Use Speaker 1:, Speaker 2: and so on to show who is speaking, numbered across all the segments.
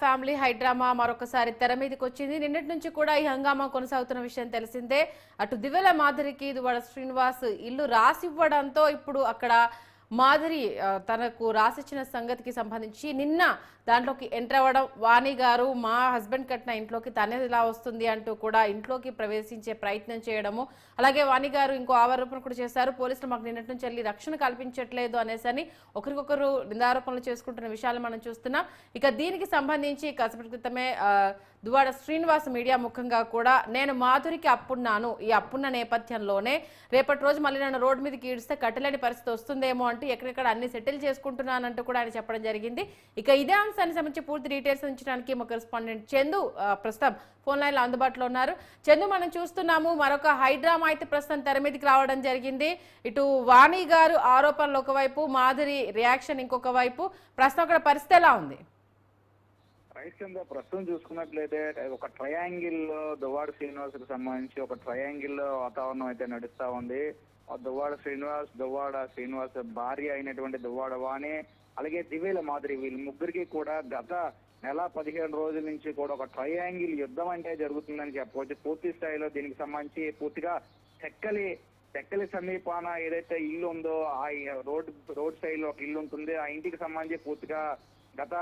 Speaker 1: Family high drama మరొకసారి తెర మీదకి వచ్చింది. నిన్నటి నుంచి కూడా ఈ హంగామా కొనసాగుతున్న విషయం తెలిసిందే. అటు దివ్యల మాధురికి దువ్వాడ శ్రీనివాస్ ఇల్లు రాసివ్వడంతో ఇప్పుడు అక్కడ మాధురి తనకు రాసిచ్చిన సంగతికి సంబంధించి నిన్న దాంట్లోకి ఎంటర్ అవ్వడం, వాణి గారు మా హస్బెండ్ కట్టిన ఇంట్లోకి తనే ఇలా వస్తుంది అంటూ కూడా ఇంట్లోకి ప్రవేశించే ప్రయత్నం చేయడము, అలాగే వాణి గారు ఇంకో ఆరోపణ కూడా చేశారు. పోలీసులు మాకు నిన్నటి నుంచి వెళ్ళి రక్షణ కల్పించట్లేదు అనేసని ఒకరికొకరు నిందారోపణలు చేసుకుంటున్న విషయాలు మనం చూస్తున్నాం. ఇక దీనికి సంబంధించి కాసేపటి క్రితమే దువ్వాడ శ్రీనివాస్ మీడియా ముఖంగా కూడా నేను మాధురికి అప్పున్నాను, ఈ అప్పున్న నేపథ్యంలోనే రేపటి రోజు మళ్ళీ నన్ను రోడ్డు మీదకి ఈడిస్తే కట్టలేని పరిస్థితి వస్తుందేమో అంటూ ఎక్కడెక్కడ అన్ని సెటిల్ చేసుకుంటున్నానంటూ కూడా ఆయన చెప్పడం జరిగింది. ఇక ఇదే అంశానికి సంబంధించి పూర్తి డీటెయిల్స్ ఉంచడానికి మా కరెస్పాండెంట్ చందు ప్రస్తుతం ఫోన్ లైన్ లో అందుబాటులో ఉన్నారు. చందు, మనం చూస్తున్నాము మరొక హైడ్రామా అయితే ప్రస్తుతం తెర మీదకి రావడం జరిగింది. ఇటు వాణి గారు ఆరోపణలు ఒకవైపు, మాధురి రియాక్షన్ ఇంకొక వైపు. ప్రస్తుతం అక్కడ పరిస్థితి ఎలా ఉంది?
Speaker 2: ప్రస్తుతం చూసుకున్నట్లయితే ఒక ట్రయాంగిల్ లో దువ్వాడ శ్రీనివాస్ కి సంబంధించి ఒక ట్రయాంగిల్ లో వాతావరణం అయితే నడుస్తా ఉంది. దువ్వాడ శ్రీనివాస్ భార్య అయినటువంటి దువ్వాడ వాణి, అలాగే దివ్యల మాధురి, వీళ్ళ ముగ్గురికి కూడా గత నెల 15 రోజుల నుంచి కూడా ఒక ట్రయాంగిల్ యుద్ధం అంటే జరుగుతుందని చెప్పవచ్చు. పూర్తి స్థాయిలో దీనికి సంబంధించి పూర్తిగా టెక్కలి సమీపాన ఏదైతే ఇల్లు ఉందో ఆ రోడ్ సైడ్ లో ఒక ఇల్లు ఉంటుంది. ఆ ఇంటికి సంబంధించి పూర్తిగా గత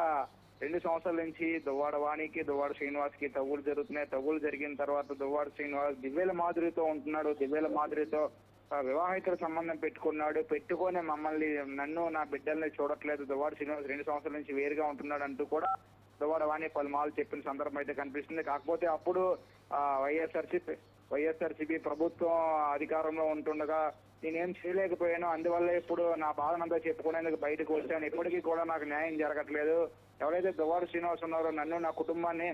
Speaker 2: 2 సంవత్సరాల నుంచి దువ్వాడ వాణికి దువ్వాడ శ్రీనివాస్ కి తగులు జరుగుతున్నాయి. తగులు జరిగిన తర్వాత దువ్వాడ శ్రీనివాస్ దివ్యల మాధురితో ఉంటున్నాడు. దివ్యల మాధురితో వివాహితుల సంబంధం పెట్టుకొని నన్ను నా బిడ్డల్ని చూడట్లేదు, దువ్వాడ శ్రీనివాస్ 2 సంవత్సరాల నుంచి వేరుగా ఉంటున్నాడు అంటూ కూడా దువ్వాడ వాణి పలుమార్లు చెప్పిన సందర్భం అయితే కనిపిస్తుంది. కాకపోతే అప్పుడు వైఎస్ఆర్సీపీ ప్రభుత్వం అధికారంలో ఉంటుండగా నేనేం చేయలేకపోయాను, అందువల్ల ఇప్పుడు నా బాధనంతా చెప్పుకునేందుకు బయటకు వచ్చాను. ఇప్పటికీ కూడా నాకు న్యాయం జరగట్లేదు. ఎవరైతే దువ్వాడ శ్రీనివాస్ ఉన్నారో నన్ను నా కుటుంబాన్ని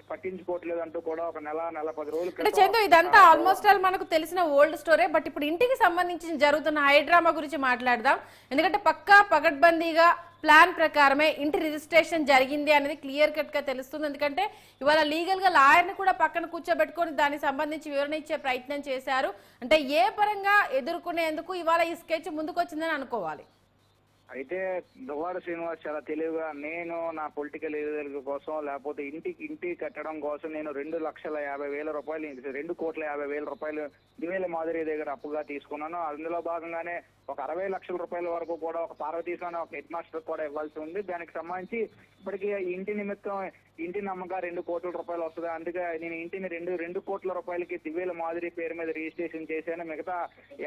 Speaker 2: పట్టించుకోవట్లేదు అంటూ కూడా ఒక నెల 10 రోజులు
Speaker 1: చందు, ఇదంతా ఆల్మోస్ట్ ఆల్ మనకు తెలిసిన ఓల్డ్ స్టోరీ. బట్ ఇప్పుడు ఇంటికి సంబంధించి జరుగుతున్న హైడ్రామా గురించి మాట్లాడదాం. ఎందుకంటే పక్కా పగడ్బందీగా ప్లాన్ ప్రకారమే ఇంటి రిజిస్ట్రేషన్ జరిగింది అనేది క్లియర్ కట్ గా తెలుస్తుంది. ఎందుకంటే ఇవాళ లీగల్ గా లాయర్ని కూడా పక్కన కూర్చోబెట్టుకొని దానికి సంబంధించి వివరణ ఇచ్చే ప్రయత్నం చేశారు. అంటే ఏ పరంగా ఎదుర్కొనేందుకు ఇవాళ ఈ స్కెచ్ ముందుకు వచ్చిందని అనుకోవాలి.
Speaker 2: అయితే దువ్వాడ శ్రీనివాస్ చాలా తెలివిగా నేను నా పొలిటికల్ ఎదుగుదల కోసం లేకపోతే ఇంటి కట్టడం కోసం నేను 2,50,000 రూపాయలు 2,50,000 రూపాయలు దివ్యల మాధురి దగ్గర అప్పుగా తీసుకున్నాను. అందులో భాగంగానే ఒక 60 లక్షల రూపాయల వరకు కూడా ఒక పార్వతీస్వామి ఒక హెడ్ మాస్టర్ కూడా ఇవ్వాల్సి ఉంది. దానికి సంబంధించి ఇప్పటికీ ఇంటి నిమిత్తం ఇంటి నమ్మక 2 కోట్ల రూపాయలు వస్తుంది. అందుకే నేను ఇంటిని 2 కోట్ల రూపాయలకి దివ్యల మాధురి పేరు మీద రిజిస్ట్రేషన్ చేశాను. మిగతా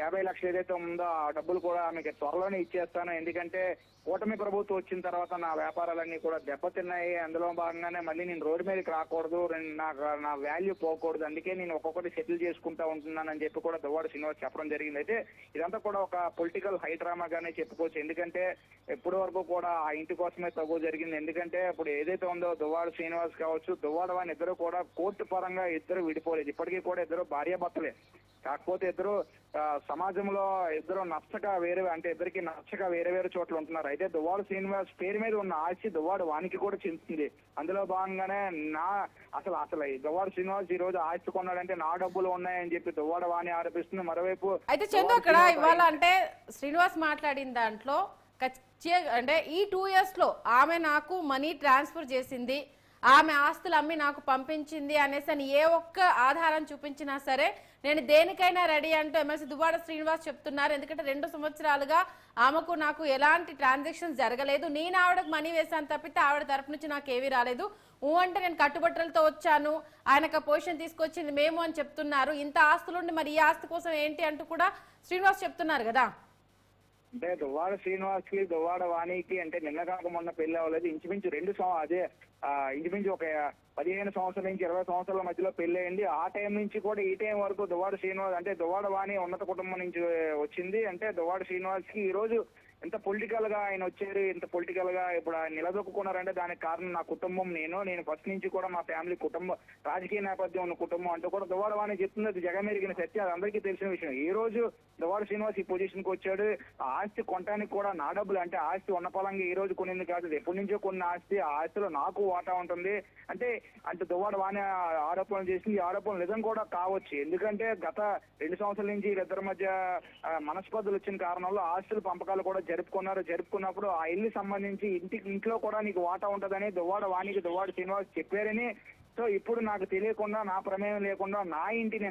Speaker 2: 50 లక్షలు ఏదైతే ఉందో ఆ డబ్బులు కూడా ఆమెకి త్వరలోనే ఇచ్చేస్తాను. ఎందుకంటే కూటమి ప్రభుత్వం వచ్చిన తర్వాత నా వ్యాపారాలన్నీ కూడా దెబ్బతిన్నాయి. అందులో భాగంగానే మళ్ళీ నేను రోడ్డు మీదకి రాకూడదు, నా వాల్యూ పోకూడదు, అందుకే నేను ఒక్కొక్కటి సెటిల్ చేసుకుంటా ఉంటున్నానని చెప్పి కూడా దువ్వాడ శ్రీనివాస్ చెప్పడం జరిగింది. అయితే ఇదంతా కూడా ఒక పొలిటికల్ హైడ్రామా గానే చెప్పుకోవచ్చు. ఎందుకంటే ఎప్పటి వరకు కూడా ఆ ఇంటి కోసమే తగ్గు జరిగింది. ఎందుకంటే ఇప్పుడు ఏదైతే ఉందో దువ్వాడ శ్రీనివాస్ కావచ్చు, దువ్వాడ వాణి ఇద్దరు కూడా కోర్టు పరంగా విడిపోలేదు. ఇప్పటికీ కూడా ఇద్దరు భార్యాభర్తలే. కాకపోతే ఇద్దరు సమాజంలో ఇద్దరికి నచ్చక వేరే చోట్ల ఉంటున్నారు. అయితే దువ్వాడ శ్రీనివాస్ పేరు మీద ఉన్న ఆస్తి దువ్వాడ వానికి కూడా చెందుతుంది. అందులో భాగంగానే అసలు దువ్వాడ శ్రీనివాస్ ఈ రోజు ఆస్తి కొన్నాడంటే నా డబ్బులు ఉన్నాయని చెప్పి దువ్వాడ వాణి ఆరోపిస్తుంది. మరోవైపు
Speaker 1: అయితే చందు, అక్కడ ఇవాళ అంటే శ్రీనివాస్ మాట్లాడిన దాంట్లో అంటే ఈ 2 years లో ఆమె నాకు మనీ ట్రాన్స్ఫర్ చేసింది, ఆమె ఆస్తులు అమ్మి నాకు పంపించింది అనేసి అని ఏ ఒక్క ఆధారం చూపించినా సరే నేను దేనికైనా రెడీ అంటూ ఎమ్మెల్సీ దువ్వాడ శ్రీనివాస్ చెప్తున్నారు. ఎందుకంటే 2 సంవత్సరాలుగా ఆమెకు నాకు ఎలాంటి ట్రాన్సాక్షన్స్ జరగలేదు, నేను ఆవిడకు మనీ వేసాను తప్పితే ఆవిడ తరపు నుంచి నాకు ఏమీ రాలేదు, అంటే నేను కట్టుబట్టలతో వచ్చాను, ఆయనకు పొజిషన్ తీసుకొచ్చింది మేము అని చెప్తున్నారు. ఇంత ఆస్తులుండి మరి ఈ ఆస్తి కోసం ఏంటి అంటూ కూడా శ్రీనివాస్ చెప్తున్నారు కదా.
Speaker 2: అంటే దువ్వాడ శ్రీనివాస్ కి దువ్వాడ వాణికి అంటే నిన్న కాక మొన్న పెళ్లి అవ్వలేదు. ఇంచుమించు ఇంచుమించు ఒక 15 సంవత్సరాల నుంచి 20 సంవత్సరాల మధ్యలో పెళ్లి అయింది. ఆ టైం నుంచి కూడా ఈ టైం వరకు దువ్వాడ శ్రీనివాస్ అంటే దువ్వాడ వాణి ఉన్నత కుటుంబం నుంచి వచ్చింది. అంటే దువ్వాడ శ్రీనివాస్ కి ఈ రోజు ఎంత పొలిటికల్ గా ఆయన వచ్చారు, ఎంత పొలిటికల్ గా ఇప్పుడు ఆయన నిలదొక్కున్నారంటే దానికి కారణం నా కుటుంబం. నేను ఫస్ట్ నుంచి కూడా మా ఫ్యామిలీ కుటుంబం, రాజకీయ నేపథ్యం ఉన్న కుటుంబం అంటూ కూడా దువ్వాడ వాణి చెప్తుంది. అది జగమెరిగిన సత్యం, అది అందరికీ తెలిసిన విషయం. ఈ రోజు దువ్వాడ శ్రీనివాస్ ఈ పొజిషన్ కి వచ్చాడు. ఆ ఆస్తి కొనడానికి కూడా నా డబ్బులు, అంటే ఆస్తి ఉన్న పలంగా ఈ రోజు కొనింది కాదు, ఎప్పటి నుంచో కొన్న ఆస్తి, ఆ ఆస్తిలో నాకు వాటా ఉంటుంది. అంటే దువ్వాడ వాణి ఆరోపణలు చేసింది. ఈ ఆరోపణలు నిజం కూడా కావచ్చు. ఎందుకంటే గత 2 సంవత్సరాల నుంచి వీళ్ళిద్దరి మధ్య మనస్పర్ధలు వచ్చిన కారణంలో ఆస్తుల పంపకాలు కూడా జరుపుకున్నప్పుడు ఆ ఇల్లు సంబంధించి ఇంట్లో కూడా నీకు వాటా ఉంటదని దువ్వాడ వాణికి దువ్వాడ శ్రీనివాస్ చెప్పారని. సో ఇప్పుడు నాకు తెలియకుండా నా ప్రమేయం లేకుండా నా ఇంటిని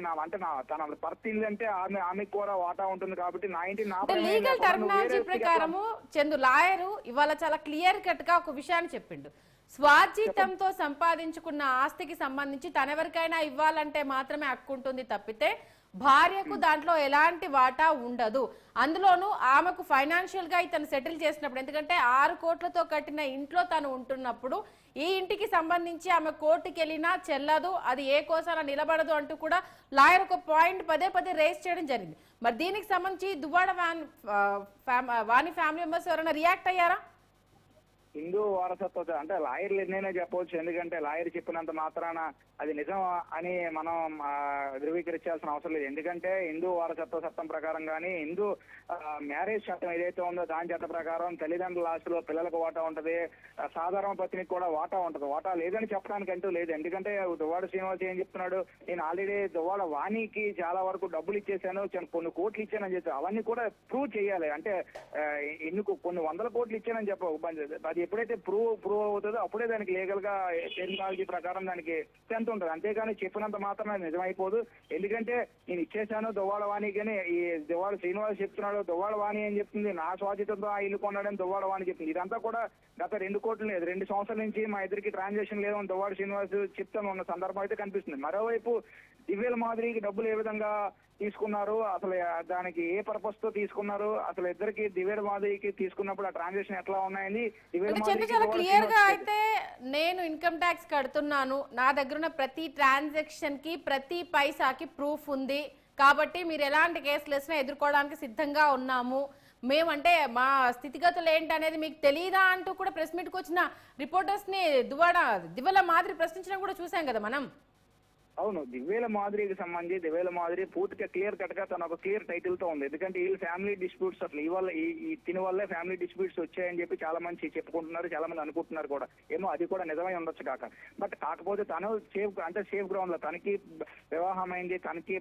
Speaker 2: తన భర్త ఇల్లు అంటే ఆమెకు కూడా వాటా ఉంటుంది కాబట్టి నా ఇంటిని నా
Speaker 1: లీగల్ టర్మినాలజీ ప్రకారము చందు లాయరు ఇవాళ చాలా క్లియర్ కట్ గా ఒక విషయాన్ని చెప్పిండు. స్వార్జితంతో సంపాదించుకున్న ఆస్తికి సంబంధించి తనెవరికైనా ఇవ్వాలంటే మాత్రమే హక్కు ఉంటుంది తప్పితే భార్యకు దాంట్లో ఎలాంటి వాటా ఉండదు. అందులోనూ ఆమెకు ఫైనాన్షియల్ గా ఇతను సెటిల్ చేసినప్పుడు, ఎందుకంటే 6 కోట్లతో కట్టిన ఇంట్లో తను ఉంటున్నప్పుడు ఈ ఇంటికి సంబంధించి ఆమె కోర్టుకి వెళ్ళినా చెల్లదు, అది ఏ కోసాన నిలబడదు అంటూ కూడా లాయర్ ఒక పాయింట్ పదే రేస్ చేయడం జరిగింది. మరి దీనికి సంబంధించి దువ్వాడ వాణి ఫ్యామిలీ మెంబర్స్ ఎవరైనా రియాక్ట్ అయ్యారా?
Speaker 2: హిందూ వారసత్వ అంటే లాయర్లు ఎన్నైనా చెప్పవచ్చు, ఎందుకంటే లాయర్ చెప్పినంత మాత్రాన అది నిజం అని మనం ధృవీకరించాల్సిన అవసరం లేదు. ఎందుకంటే హిందూ వారసత్వ చట్టం ప్రకారం కానీ హిందూ మ్యారేజ్ చట్టం ఏదైతే ఉందో దాని చట్ట ప్రకారం తల్లిదండ్రుల ఆస్తిలో పిల్లలకు వాటా ఉంటది, సాధారణ పత్నికి కూడా వాటా ఉంటది. వాటా లేదని చెప్పడానికి అంటూ లేదు. ఎందుకంటే దువ్వాడ శ్రీనివాస్ ఏం చెప్తున్నాడు, నేను ఆల్రెడీ దువ్వాడ వాణికి చాలా వరకు డబ్బులు ఇచ్చేసాను, కొన్ని కోట్లు ఇచ్చానని చెప్పి అవన్నీ కూడా ప్రూవ్ చేయాలి. అంటే కొన్ని 100 కోట్లు ఇచ్చానని చెప్ప అది ఎప్పుడైతే ప్రూవ్ అవుతుందో అప్పుడే దానికి లీగల్ గా టెక్నాలజీ ప్రకారం దానికి స్ట్రెంత్ ఉంటుంది. అంతేగాని చెప్పినంత మాత్రమే నిజమైపోదు. ఎందుకంటే నేను ఇచ్చేసాను దువ్వాడ వాణికి అని ఈ దువ్వాడ శ్రీనివాస్ చెప్తున్నాడు. దువ్వాడ వాణి ఏం చెప్తుంది, నా స్వాధితంతో ఆ ఇల్లు కొన్నాడని దువ్వాడ వాణి చెప్తుంది. ఇదంతా కూడా గత 2 కోట్లు లేదు, 2 సంవత్సరాల నుంచి మా ఇద్దరికి ట్రాన్సాక్షన్ లేదని దువ్వాడ శ్రీనివాస్ చెప్తాను ఉన్న సందర్భం అయితే కనిపిస్తుంది. మరోవైపు దివ్యల మాదిరికి డబ్బులు ఏ విధంగా తీసుకున్నారు, అసలు దానికి ఏ పర్పస్ తో తీసుకున్నారు, అసలు ఇద్దరికి దివ్యల మాదిరికి తీసుకున్నప్పుడు ఆ ట్రాన్సాక్షన్ ఎట్లా ఉన్నాయని
Speaker 1: చాలా క్లియర్ గా అయితే నేను ఇన్కమ్ ట్యాక్స్ కడుతున్నాను, నా దగ్గర ఉన్న ప్రతి ట్రాన్సాక్షన్ కి ప్రతి పైసాకి ప్రూఫ్ ఉంది కాబట్టి మీరు ఎలాంటి కేసులు వేసినా ఎదుర్కోవడానికి సిద్ధంగా ఉన్నాము, మేమంటే మా స్థితిగతులు ఏంటనేది మీకు తెలియదా అంటూ కూడా ప్రెస్ మీట్కి వచ్చిన రిపోర్టర్స్ ని దివ్యల మాదిరి ప్రశ్నించడం కూడా చూసాం కదా మనం.
Speaker 2: అవును, దివ్యల మాదిరికి సంబంధించి దివ్యల మాదిరి పూర్తిగా క్లియర్ కట్ గా తన ఒక క్లియర్ టైటిల్ తో ఉంది. ఎందుకంటే వీళ్ళు ఫ్యామిలీ డిస్ప్యూట్స్ అసలు ఈ తిని వల్లే ఫ్యామిలీ డిస్ప్యూట్స్ వచ్చాయని చెప్పి చాలా మంది చెప్పుకుంటున్నారు, చాలా మంది అనుకుంటున్నారు కూడా. ఏమో అది కూడా నిజమై ఉండొచ్చు కాకపోతే తను సేఫ్ గ్రౌండ్ లో తనకి వివాహం అయింది, తనకి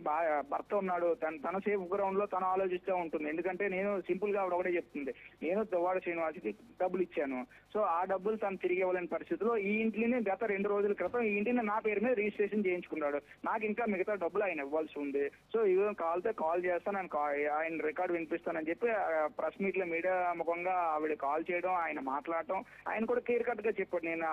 Speaker 2: భర్త ఉన్నాడు, తన సేఫ్ గ్రౌండ్ లో తను ఆలోచిస్తూ ఉంటుంది. ఎందుకంటే నేను సింపుల్ గా ఒకటే చెప్తుంది, నేను దువ్వాడ శ్రీనివాస్కి డబ్బులు ఇచ్చాను, సో ఆ డబ్బులు తను తిరిగి ఇవ్వలేని పరిస్థితిలో ఈ ఇంటిని గత 2 రోజుల క్రితం ఈ ఇంటిని నా పేరు మీద రిజిస్ట్రేషన్ చేయించుకున్నాడు. నాకు ఇంకా మిగతా డబ్బులు ఆయన ఇవ్వాల్సి ఉంది, సో ఇవి కాల్ చేస్తాను, ఆయన రికార్డు వినిపిస్తానని చెప్పి ప్రెస్ మీట్ లో మీడియా ముఖంగా ఆవిడ కాల్ చేయడం, ఆయన మాట్లాడటం, ఆయన కూడా క్లియర్ కట్ గా చెప్పాడు నేను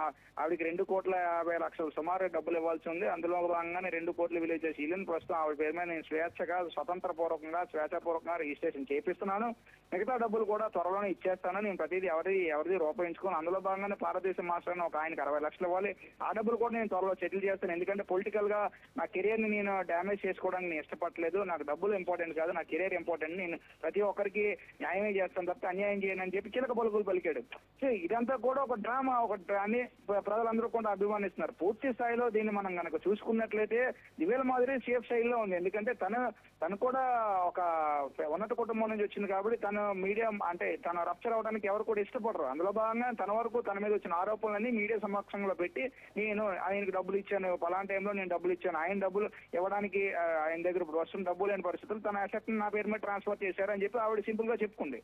Speaker 2: ఆవిడకి 2,50,00,000 సుమారు డబ్బులు ఇవ్వాల్సి ఉంది, అందులో భాగంగానే 2 కోట్లు విలువ చేసి ఇల్లుని ప్రస్తుతం ఆవిడ పేరు మీద నేను స్వేచ్ఛాపూర్వకంగా రిజిస్ట్రేషన్ చేపిస్తున్నాను, మిగతా డబ్బులు కూడా త్వరలోనే ఇచ్చేస్తాను, నేను ప్రతిదీ ఎవరిది రూపాయించుకోను, అందులో భాగంగానే భారతదేశం మాస్టర్ ఒక ఆయనకి 60 లక్షలు ఇవ్వాలి, ఆ డబ్బులు కూడా నేను త్వరలో సెటిల్ చేస్తాను. ఎందుకంటే పొలిటికల్ గా నా కెరీర్ ని నేను డ్యామేజ్ చేసుకోవడానికి నేను ఇష్టపడలేదు, నాకు డబ్బులు ఇంపార్టెంట్ కాదు, నా కెరీర్ ఇంపార్టెంట్, నేను ప్రతి ఒక్కరికి న్యాయమే చేస్తాను తప్ప అన్యాయం చేయను అని చెప్పి చిలక పలుకులు పలికాడు. సో ఇదంతా కూడా ఒక డ్రామా, అని ప్రజలందరూ కూడా అభిమానిస్తున్నారు. పూర్తి స్థాయిలో దీన్ని మనం కనుక చూసుకున్నట్లయితే దివ్యల మాదిరి సేఫ్ స్టైల్లో ఉంది. ఎందుకంటే తను కూడా ఒక ఉన్నత కుటుంబం నుంచి వచ్చింది కాబట్టి తను మీడియా అంటే తను రప్చర్ అవడానికి ఎవరు కూడా ఇష్టపడరు. అందులో భాగంగా తన వరకు తన మీద వచ్చిన ఆరోపణలన్నీ మీడియా సమక్షంలో పెట్టి నేను ఆయనకి డబ్బులు ఇచ్చాను, పలానా టైంలో నేను డబ్బులు ఇచ్చాను, ఆయన డబ్బులు ఇవ్వడానికి ఆయన దగ్గర వస్తున్న డబ్బు లేని పరిస్థితులు తన అసెట్ నా పేరు మీద ట్రాన్స్ఫర్ చేశారని చెప్పి ఆవిడ సింపుల్ గా చెప్పుకుంది.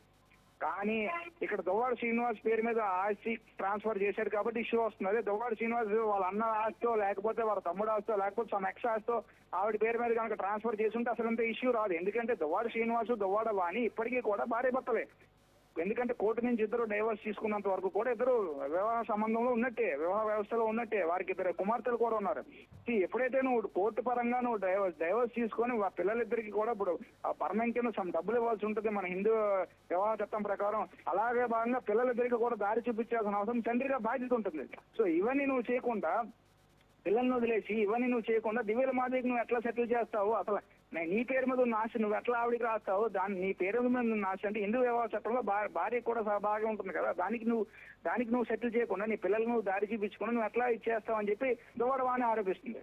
Speaker 2: కానీ ఇక్కడ దువ్వాడ శ్రీనివాస్ పేరు మీద ఆస్తి ట్రాన్స్ఫర్ చేశాడు కాబట్టి ఇష్యూ వస్తుంది. అదే దువ్వాడ శ్రీనివాస్ వాళ్ళ అన్న ఆస్తో లేకపోతే వాళ్ళ తమ్ముడు ఆస్తో లేకపోతే సమ్ ఎక్స్ ఆస్తో ఆవిడ పేరు మీద కనుక ట్రాన్స్ఫర్ చేసి ఉంటే అసలు అంత ఇష్యూ రాదు. ఎందుకంటే దువ్వాడ శ్రీనివాసు దువ్వాడ వాణి ఇప్పటికీ కూడా భార్య భర్తలే. ఎందుకంటే కోర్టు నుంచి ఇద్దరు డైవర్స్ తీసుకున్నంత వరకు కూడా ఇద్దరు వివాహ సంబంధంలో ఉన్నట్టే, వివాహ వ్యవస్థలో ఉన్నట్టే, వారికి 2 కుమార్తెలు కూడా ఉన్నారు. ఎప్పుడైతే నువ్వు కోర్టు పరంగా నువ్వు డైవర్స్ తీసుకొని పిల్లలిద్దరికి కూడా ఇప్పుడు పర్మనెంట్ సమ్ డబ్బులు ఇవ్వాల్సి ఉంటుంది మన హిందూ వివాహ చట్టం ప్రకారం. అలాగే భాగంగా పిల్లలిద్దరికి కూడా దారి చూపించాల్సిన అవసరం తండ్రిగా బాధ్యత ఉంటుంది. సో ఇవన్నీ నువ్వు చేయకుండా, పిల్లల్ని వదిలేసి ఇవన్నీ నువ్వు చేయకుండా దివ్యల మాదిరికి నువ్వు ఎట్లా సెటిల్ చేస్తావు, అసలు నీ పేరు మీద ఉన్న ఆస్తి నువ్వు ఎట్లా ఆవిడికి రాస్తావు, నీ పేరు మీద ఉన్న ఆస్తి అంటే హిందూ వివాహ చట్టంలో భార్య కూడా సహభాగం ఉంటుంది కదా, దానికి నువ్వు సెటిల్ చేయకుండా నీ పిల్లలు నువ్వు దారి చూపించుకుని నువ్వు ఎట్లా ఇచ్చేస్తావు అని చెప్పి దువ్వాడ వాణి ఆరోపిస్తుంది.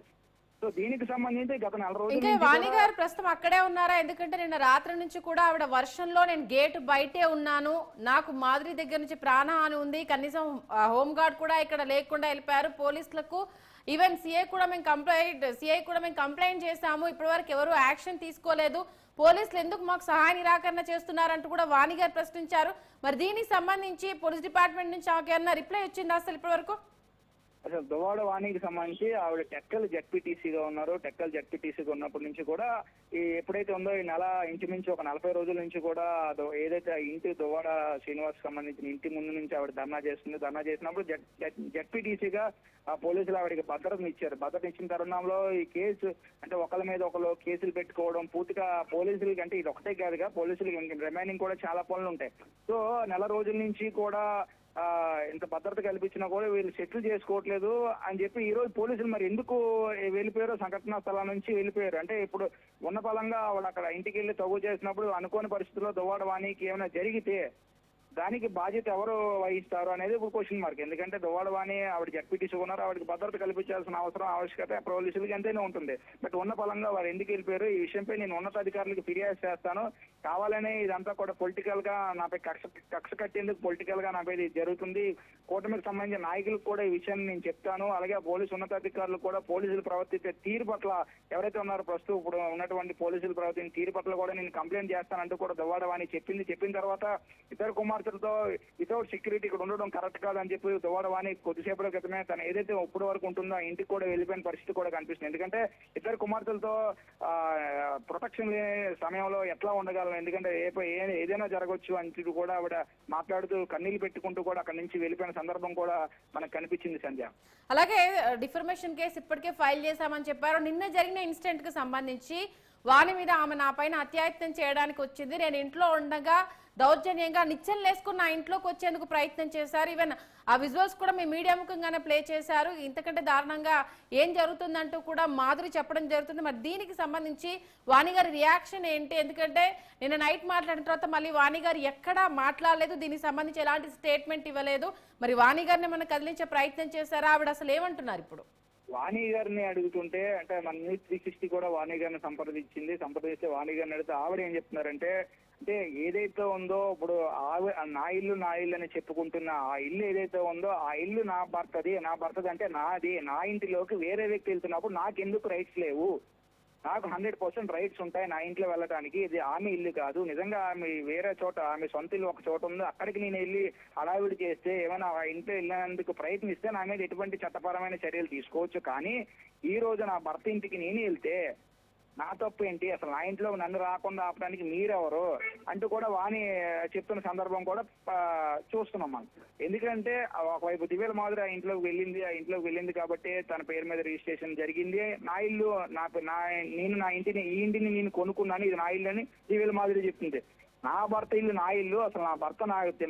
Speaker 2: సో దీనికి సంబంధించి గత 4 రోజుల
Speaker 1: ఇంకా
Speaker 2: నుంచి
Speaker 1: వాణి
Speaker 2: కూడా
Speaker 1: గారు ప్రస్తుతం అక్కడే ఉన్నారా? ఎందుకంటే నిన్న రాత్రి నుంచి కూడా ఆవిడ వర్షంలో నేను గేట్ బయటే ఉన్నాను, నాకు మాధురి దగ్గర నుంచి ప్రాణహాని ఉంది, కనీసం హోమ్ గార్డ్ కూడా ఇక్కడ లేకుండా వెళ్ళిపోయారు, పోలీసులకు ఈవెన్ సిఐ కూడా మేము కంప్లైంట్ చేశాము, ఇప్పటి వరకు ఎవరు యాక్షన్ తీసుకోలేదు, పోలీసులు ఎందుకు మాకు సహాయ నిరాకరణ చేస్తున్నారంటూ కూడా వాణి గారు ప్రశ్నించారు. మరి దీనికి సంబంధించి పోలీస్ డిపార్ట్మెంట్ నుంచి ఆమెకు ఏమన్నా రిప్లై వచ్చిందా అసలు ఇప్పటి వరకు?
Speaker 2: అసలు దువ్వాడ వాణికి సంబంధించి ఆవిడ టెక్కల్ జడ్పీటీసీగా ఉన్నారు. టెక్కల్ జడ్పీటీసీగా ఉన్నప్పటి నుంచి కూడా ఈ ఎప్పుడైతే ఉందో ఈ నెల ఇంచుమించు ఒక 40 రోజుల నుంచి కూడా ఏదైతే ఆ ఇంటి దువ్వాడ శ్రీనివాస్ సంబంధించిన ఇంటి ముందు నుంచి ఆవిడ ధర్నా చేస్తుంది. ధర్నా చేసినప్పుడు జడ్పీటీసీగా ఆ పోలీసులు ఆవిడకి భద్రతను ఇచ్చారు. భద్రత ఇచ్చిన తరుణంలో ఈ కేసు అంటే ఒకళ్ళ మీద ఒకళ్ళు కేసులు పెట్టుకోవడం పూర్తిగా పోలీసులకి అంటే ఇది ఒకటే కాదుగా, పోలీసులకి రిమైనింగ్ కూడా చాలా పనులు ఉంటాయి. సో నెల రోజుల నుంచి కూడా ఇంత భద్రత కల్పించినా కూడా వీళ్ళు సెటిల్ చేసుకోవట్లేదు అని చెప్పి ఈ రోజు పోలీసులు మరి ఎందుకు వెళ్ళిపోయారో, సంఘటనా స్థలం నుంచి వెళ్ళిపోయారు అంటే ఇప్పుడు ఉన్న పలంగా వాళ్ళు అక్కడ ఇంటికి వెళ్ళి తగు చేసినప్పుడు అనుకోని పరిస్థితుల్లో దువ్వాడ వాణికి ఏమైనా జరిగితే దానికి బాధ్యత ఎవరు వహిస్తారు అనేది ఇప్పుడు క్వశ్చన్ మార్క్. ఎందుకంటే దువ్వాడ వాణి ఆవిడ జడ్పీటీసీ ఉన్నారు, ఆవిడకి భద్రత కల్పించాల్సిన అవసరం ఆవశ్యకత పోలీసులకి ఎంతైనా ఉంటుంది. బట్ ఉన్న పలంగా వారు ఎందుకు వెళ్ళిపోయారు ఈ విషయంపై నేను ఉన్నతాధికారులకు ఫిర్యాదు చేస్తాను. కావాలనే ఇదంతా కూడా పొలిటికల్ గా నాపై కక్ష కట్టేందుకు పొలిటికల్ గా నాపై జరుగుతుంది. కూటమికి సంబంధించిన నాయకులకు కూడా ఈ విషయాన్ని నేను చెప్తాను. అలాగే పోలీసు ఉన్నతాధికారులు కూడా పోలీసులు ప్రవర్తించే తీరు పట్ల ఎవరైతే ఉన్నారో ప్రస్తుతం ఇప్పుడు ఉన్నటువంటి పోలీసులు ప్రవర్తించిన తీరు పట్ల కూడా నేను కంప్లైంట్ చేస్తానంటూ కూడా దువ్వాడ వాణి చెప్పిన తర్వాత ఇద్దరు కుమార్తెలతో వితౌట్ సెక్యూరిటీ ఇక్కడ ఉండడం కరెక్ట్ కాదని చెప్పి దువ్వాడ వాణి కొద్దిసేపటి క్రితమే తను ఏదైతే ఇప్పటి వరకు ఉంటుందో ఆ ఇంటికి కూడా వెళ్ళిపోయిన పరిస్థితి కూడా కనిపిస్తుంది. ఎందుకంటే ఇద్దరు కుమార్తెలతో ప్రొటెక్షన్ లేని సమయంలో ఎట్లా ఉండగలను, ఎందుకంటే ఏదైనా జరగవచ్చు అని కూడా ఆవిడ మాట్లాడుతూ కన్నీళ్లు పెట్టుకుంటూ కూడా అక్కడి నుంచి వెళ్ళిపోయిన సందర్భం కూడా మనకు కనిపించింది సంధ్య.
Speaker 1: అలాగే డిఫర్మేషన్ కేసు ఇప్పటికే ఫైల్ చేశామని చెప్పారు. నిన్న జరిగిన ఇన్సిడెంట్ కి సంబంధించి వాణి మీద ఆమె నా పైన అత్యాయత్నం చేయడానికి వచ్చింది, నేను ఇంట్లో ఉండగా దౌర్జన్యంగా నిచ్చెన లేసుకుని నా ఇంట్లోకి వచ్చేందుకు ప్రయత్నం చేశారు, ఈవెన్ ఆ విజువల్స్ కూడా మీ మీడియా ముఖంగానే ప్లే చేశారు, ఇంతకంటే దారుణంగా ఏం జరుగుతుందంటూ కూడా మాధురి చెప్పడం జరుగుతుంది. మరి దీనికి సంబంధించి వాణి గారి రియాక్షన్ ఏంటి? ఎందుకంటే నిన్న నైట్ మాట్లాడిన తర్వాత మళ్ళీ వాణి గారు ఎక్కడా మాట్లాడలేదు, దీనికి సంబంధించి ఎలాంటి స్టేట్మెంట్ ఇవ్వలేదు. మరి వాణి గారిని మనం కదిలించే ప్రయత్నం చేశారా? ఆవిడ అసలు ఏమంటున్నారు ఇప్పుడు?
Speaker 2: వాణి గారిని అడుగుతుంటే అంటే మన న్యూస్ 360 కూడా వాణి గారిని సంప్రదిస్తే వాణి గారిని అడిగితే ఆవిడ ఏం చెప్తున్నారంటే అంటే ఏదైతే ఉందో ఇప్పుడు నా ఇల్లు అని చెప్పుకుంటున్న ఆ ఇల్లు ఏదైతే ఉందో ఆ ఇల్లు నా భర్తది అంటే నాది, నా ఇంటిలోకి వేరే వ్యక్తి వెళ్తున్నప్పుడు నాకెందుకు రైట్స్ లేవు, నాకు 100% రైట్స్ ఉంటాయి నా ఇంట్లో వెళ్ళడానికి, ఇది ఆమె ఇల్లు కాదు, నిజంగా ఆమె వేరే చోట ఆమె సొంత ఇల్లు ఒక చోట ఉంది, అక్కడికి నేను వెళ్ళి హడావిడి చేస్తే ఏమైనా ఆ ఇంట్లో వెళ్ళేందుకు ప్రయత్నిస్తే నా మీద ఎటువంటి చట్టపరమైన చర్యలు తీసుకోవచ్చు. కానీ ఈ రోజు నా భర్త ఇంటికి నేను వెళ్తే నా తప్పు ఏంటి, అసలు నా ఇంట్లో నన్ను రాకుండా ఆపడానికి మీరెవరు అంటూ కూడా వాణి చెప్తున్న సందర్భం కూడా చూస్తున్నాం మనం. ఎందుకంటే ఒకవైపు దివ్యల మాధురి ఆ ఇంట్లోకి వెళ్ళింది కాబట్టి తన పేరు మీద రిజిస్ట్రేషన్ జరిగింది, నా ఇల్లు నేను నా ఇంటిని ఈ ఇంటిని నేను కొనుక్కున్నాను, ఇది నా ఇల్లు అని దివ్యల మాధురి చెప్తుంది. నా భర్త ఇల్లు నా ఇల్లు, అసలు నా భర్త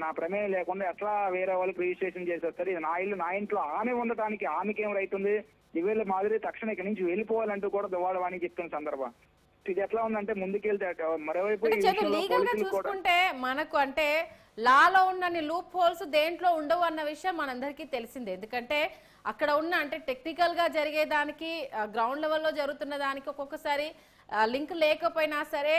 Speaker 2: నా ప్రమేయం లేకుండా ఎట్లా వేరే వాళ్ళకి రిజిస్ట్రేషన్ చేసేస్తారు, ఇది నా ఇల్లు, నా ఇంట్లో ఆమె ఉండటానికి ఆమెకేం రైట్ ఉంది, దివ్యల మాధురి తక్షణ ఇక్కడి నుంచి వెళ్ళిపోవాలంటూ కూడా దువ్వాడ వాణి చెప్తున్న సందర్భం. ఇది ఎట్లా ఉందంటే ముందుకెళ్తే మరోవైపు
Speaker 1: చూసుకుంటే మనకు అంటే లాలో ఉన్న లూప్ హోల్స్ దేంట్లో ఉండవు అన్న విషయం మనందరికీ తెలిసిందే. ఎందుకంటే అక్కడ ఉన్న అంటే టెక్నికల్ గా జరిగేదానికి గ్రౌండ్ లెవెల్లో జరుగుతున్న దానికి ఒక్కొక్కసారి లింక్ లేకపోయినా సరే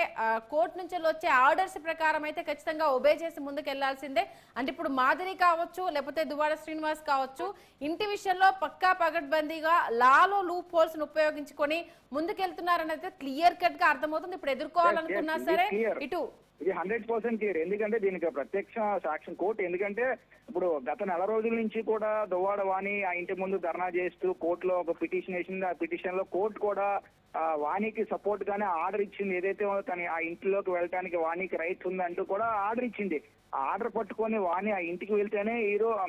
Speaker 1: కోర్టు నుంచి వచ్చే ఆర్డర్స్ ప్రకారం అయితే ఖచ్చితంగా ఒబే చేసి ముందుకు వెళ్లాల్సిందే. అంటే ఇప్పుడు మాధురి కావచ్చు లేకపోతే దువ్వాడ శ్రీనివాస్ కావచ్చు, ఇంటి విషయంలో పక్కా పగడ్బందీగా లాలో లూప్ హోల్స్ ఉపయోగించుకొని ముందుకెళ్తున్నారనైతే క్లియర్ కట్ గా అర్థమవుతుంది. ఇప్పుడు ఎదుర్కోవాలనుకున్నా సరే ఇటు
Speaker 2: ఇది 100% క్లియర్. ఎందుకంటే దీనికి ప్రత్యక్ష సాక్ష్యం కోర్టు. ఎందుకంటే ఇప్పుడు గత 4 రోజుల నుంచి కూడా దువ్వాడ వాణి ఆ ఇంటి ముందు ధర్నా చేస్తూ కోర్టులో ఒక పిటిషన్ వేసింది. ఆ పిటిషన్ లో కోర్టు కూడా వాణికి సపోర్ట్ గానే ఆర్డర్ ఇచ్చింది. ఏదైతే తన ఆ ఇంటిలోకి వెళ్ళడానికి వాణికి రైట్స్ ఉందంటూ కూడా ఆర్డర్ ఇచ్చింది. ఆ ఆర్డర్ పట్టుకొని వాణి ఆ ఇంటికి వెళ్తేనే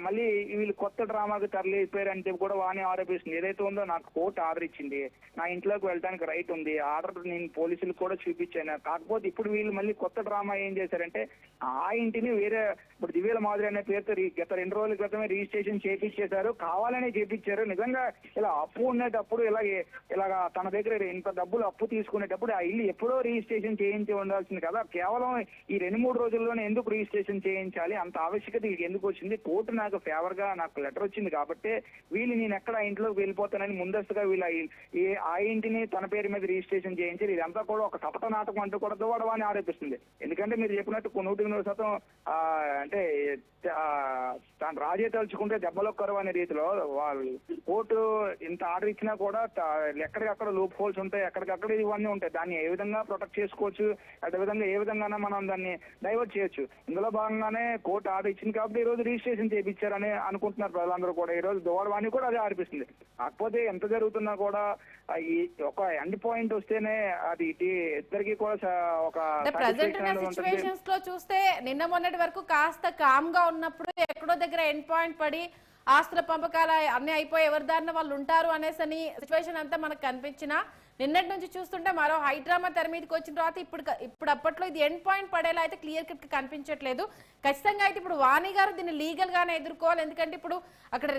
Speaker 2: మళ్ళీ వీళ్ళు కొత్త డ్రామాకి తరలిపోయారని చెప్పి కూడా వాణి ఆరోపిస్తుంది. ఏదైతే ఉందో నాకు కోర్టు ఆర్డర్ ఇచ్చింది, నా ఇంట్లోకి వెళ్ళడానికి రైట్ ఉంది, ఆర్డర్ నేను పోలీసులకు కూడా చూపించాను. కాకపోతే ఇప్పుడు వీళ్ళు మళ్ళీ కొత్త డ్రామా ఏం చేశారంటే ఆ ఇంటిని వేరే ఇప్పుడు దివ్యల మాధురి అనే పేరుతో గత 2 రోజుల క్రితమే రిజిస్ట్రేషన్ చేపించేశారు, కావాలనే చేపించారు. నిజంగా ఇలా అప్పు ఉండేటప్పుడు ఇలాగా తన దగ్గర ఇంత డబ్బులు అప్పు తీసుకునేటప్పుడు ఆ ఇల్లు ఎప్పుడో రిజిస్ట్రేషన్ చేయించి ఉండాల్సింది కదా, కేవలం ఈ 2-3 రోజుల్లోనే ఎందుకు రిజిస్ట్రేషన్ చేయించాలి, అంత ఆవశ్యకత ఎందుకు వచ్చింది? కోర్టు నాకు ఫేవర్ గా నాకు లెటర్ వచ్చింది కాబట్టి వీళ్ళు నేను ఎక్కడ ఆ ఇంట్లోకి వెళ్ళిపోతానని ముందస్తుగా వీళ్ళు ఆ ఇంటిని తన పేరు మీద రిజిస్ట్రేషన్ చేయించారు. ఇదంతా కూడా ఒక కపట నాటకం అంటూ కూడా దువ్వాడ వాణి ఆరోపిస్తుంది. ఎందుకంటే మీరు చెప్పినట్టు 100% అంటే తాను రాజే తలుచుకుంటే దెబ్బలో కరువు అనే రీతిలో వాళ్ళు కోర్టు ఇంత ఆర్డర్ ఇచ్చినా కూడా ఎక్కడికక్కడ లూప్ హోల్స్ ఉంటాయి, ఎక్కడికక్కడ ఇవన్నీ ఉంటాయి. దాన్ని ఏ విధంగా ప్రొటెక్ట్ చేసుకోవచ్చు, అదే విధంగా ఏ విధంగా మనం దాన్ని డైవర్ట్ చేయొచ్చు. ఇందులో భాగంగానే కోర్టు ఆర్డర్ ఇచ్చింది కాబట్టి ఈ రోజు రిజిస్ట్రేషన్ చేయించారని అనుకుంటున్నారు ప్రజలందరూ కూడా. ఈ రోజు దువ్వాడ వాణి కూడా అదే ఆర్పిస్తుంది. కాకపోతే ఎంత జరుగుతున్నా కూడా ఈ ఒక ఎండ్ పాయింట్ వస్తేనే అది ఇద్దరికి కూడా ఒక
Speaker 1: ప్రెసెంట్ ఉన్న సిచ్యువేషన్స్ లో చూస్తే నిన్న మొన్నటి వరకు కాస్త కామ్ గా ఉన్నప్పుడు ఎక్కడో దగ్గర ఎండ్ పాయింట్ పడి ఆస్తుల పంపకాలు అన్ని అయిపోయి ఎవరి దారిన వాళ్ళు ఉంటారు అనేసని సిచ్యువేషన్ అంతా మనకు కనిపించిన నిన్నటి నుంచి చూస్తుంటే మరో హైడ్రామా తెర మీదకి వచ్చిన తర్వాత ఇప్పుడు అప్పట్లో ఇది ఎండ్ పాయింట్ పడేలా అయితే క్లియర్ కట్ కనిపించట్లేదు. ఖచ్చితంగా అయితే ఇప్పుడు వాణి గారు దీన్ని లీగల్ గానే ఎదుర్కోవాలి. ఎందుకంటే ఇప్పుడు అక్కడ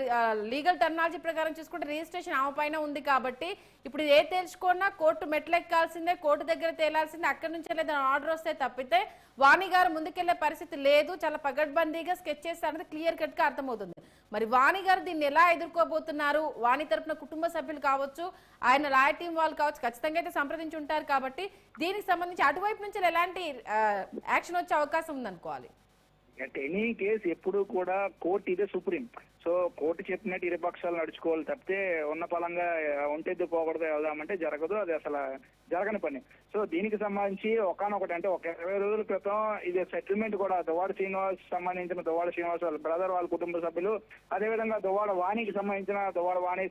Speaker 1: లీగల్ టెర్మినాలజీ ప్రకారం చూసుకుంటే రిజిస్ట్రేషన్ ఆమె పైన ఉంది కాబట్టి ఇప్పుడు ఏ తేల్చుకున్నా కోర్టు మెట్లెక్కాల్సిందే, కోర్టు దగ్గర తేలాల్సిందే. అక్కడి నుంచి ఏదైనా ఆర్డర్ వస్తే తప్పితే వాణి గారు ముందుకెళ్లే పరిస్థితి లేదు. చాలా పగడ్బందీగా స్కెచ్ చేస్తారనేది క్లియర్ కట్ గా అర్థమవుతుంది. మరి వాణి గారు దీన్ని ఎలా ఎదుర్కోబోతున్నారు? వాణి తరపున కుటుంబ సభ్యులు కావచ్చు, ఆయన లాయర్ టీం వాళ్ళు కావచ్చు, ఖచ్చితంగా అయితే సంప్రదించి ఉంటారు కాబట్టి దీనికి సంబంధించి అటువైపు నుంచి ఎలాంటి యాక్షన్ వచ్చే అవకాశం ఉందనుకోవాలి.
Speaker 2: అట్ ఎనీ కేసు ఎప్పుడు కూడా కోర్టు ఇదే సుప్రీం. సో కోర్టు చెప్పినట్టు ఇరుపక్షాలు నడుచుకోవాలి తప్పితే ఉన్న పలంగా ఒంటెద్దు పోకూడదు వెళ్దామంటే జరగదు, అది అసలు జరగని పని. సో దీనికి సంబంధించి ఒకనొకటి అంటే ఒక 20 రోజుల క్రితం ఇది సెటిల్మెంట్ కూడా దువ్వాడ శ్రీనివాస్ సంబంధించిన దువ్వాడ శ్రీనివాస్ వాళ్ళ బ్రదర్ వాళ్ళ కుటుంబ సభ్యులు, అదేవిధంగా దువ్వాడ వాణికి సంబంధించిన దువ్వాడ వాణి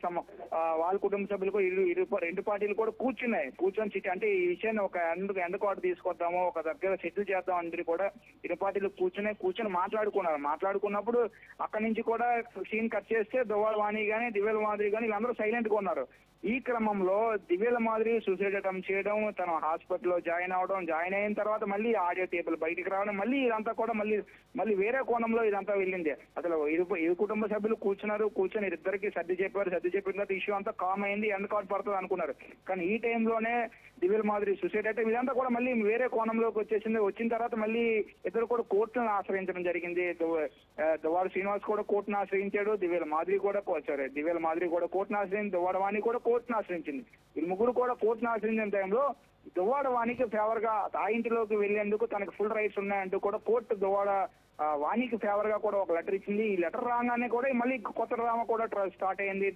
Speaker 2: వాళ్ళ కుటుంబ సభ్యులకు రెండు పార్టీలు కూడా కూర్చొని చిట్టి అంటే ఈ విషయాన్ని ఒక ఎండ్ కార్డు తీసుకొద్దాము, ఒక దగ్గర సెటిల్ చేద్దాం అంటే కూడా ఇరు పార్టీలు కూర్చొని మాట్లాడుకున్నప్పుడు అక్కడి నుంచి కూడా సీన్ కట్ చేస్తే దువ్వాడ వాణి కానీ దివ్యల మాదిరి కానీ వీళ్ళందరూ సైలెంట్ గా ఉన్నారు. ఈ క్రమంలో దివ్యల మాదిరి సూసైడ్ అటెంప్ట్ చేయడం, తన హాస్పిటల్లో జాయిన్ అయిన తర్వాత మళ్ళీ ఆడియో టేబుల్ బయటికి రావడం, మళ్ళీ ఇదంతా కూడా మళ్ళీ వేరే కోణంలో ఇదంతా వెళ్ళింది. అసలు ఇరు కుటుంబ సభ్యులు కూర్చొని ఇద్దరికి సర్ది చెప్పిన తర్వాత ఇష్యూ అంతా కామ్ అయింది, ఎండ్ కార్డ్ పడుతుంది అనుకున్నారు. కానీ ఈ టైంలోనే దివ్యల మాదిరి సూసైడ్ అయితే ఇదంతా కూడా మళ్ళీ వేరే కోణంలోకి వచ్చేసింది. వచ్చిన తర్వాత మళ్ళీ ఇద్దరు కూడా కోర్టును ఆశ్రయించడం జరిగింది. దువ్వాడ శ్రీనివాస్ కూడా కోర్టును ఆశ్రయించాడు, దివ్యల మాదిరి కూడా కోర్టును ఆశ్రయించి దువ్వాడ వాణి కూడా కోర్టును ఆశ్రయించింది. ఈ ముగ్గురు కూడా కోర్టును ఆశ్రయించిన టైంలో దువ్వాడ వాణికి ఫేవర్ గా ఆ ఇంటిలోకి వెళ్లేందుకు తనకు ఫుల్ రైట్స్ ఉన్నాయంటూ కూడా కోర్టు దువ్వాడ వాణికి ఫేవర్ గా కూడా ఒక లెటర్ ఇచ్చింది. ఈ లెటర్ రాగానే కూడా మళ్ళీ కొత్త డ్రామా కూడా స్టార్ట్ అయింది.